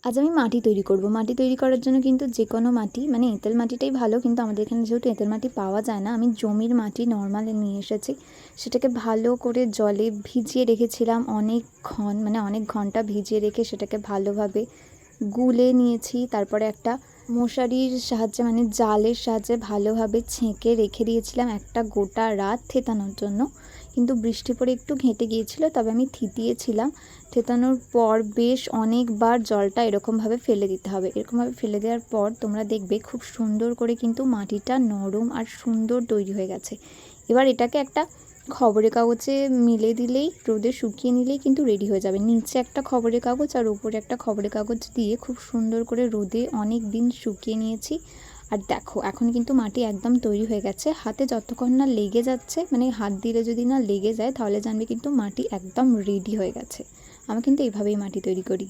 আজ আমি মাটি তৈরি করব। মাটি তৈরি করার জন্য কিন্তু যে কোনো মাটি মানে এঁটেল মাটিটাই ভালো, কিন্তু আমাদের এখানে যেহেতু এঁটেল মাটি পাওয়া যায় না, আমি জমির মাটি নর্মাল নিয়ে এসেছি। সেটাকে ভালো করে জলে ভিজিয়ে রেখেছিলাম অনেকক্ষণ, মানে অনেক ঘন্টা ভিজিয়ে রেখে সেটাকে ভালোভাবে গুলে নিয়েছি। তারপরে একটা মশারির সাহায্যে মানে জালের সাহায্যে ভালোভাবে ছেঁকে রেখে দিয়েছিলাম একটা গোটা রাত থেতানোর জন্য। কিন্তু বৃষ্টি পড়ে একটু ঘেঁটে গিয়েছিল, তবে আমি থিতিয়েছিলাম। থেতানোর পর বেশ অনেকবার জলটা এরকমভাবে ফেলে দিতে হবে। এরকমভাবে ফেলে দেওয়ার পর তোমরা দেখবে খুব সুন্দর করে কিন্তু মাটিটা নরম আর সুন্দর তৈরি হয়ে গেছে। এবার এটাকে একটা খবরের কাগজে মেলে দিলেই, রোদে শুকিয়ে নিলেই কিন্তু রেডি হয়ে যাবে। নিচে একটা খবরের কাগজ আর উপরে একটা খবরের কাগজ দিয়ে খুব সুন্দর করে রোদে অনেক দিন শুকিয়ে নিয়েছি। আর দেখো এখন কিন্তু মাটি একদম তৈরি হয়ে গেছে। হাতে যতক্ষণ না লেগে যাচ্ছে, মানে হাত দিলে যদি না লেগে যায় তাহলে জানবে কিন্তু মাটি একদম রেডি হয়ে গেছে। আমি কিন্তু এইভাবেই মাটি তৈরি করি।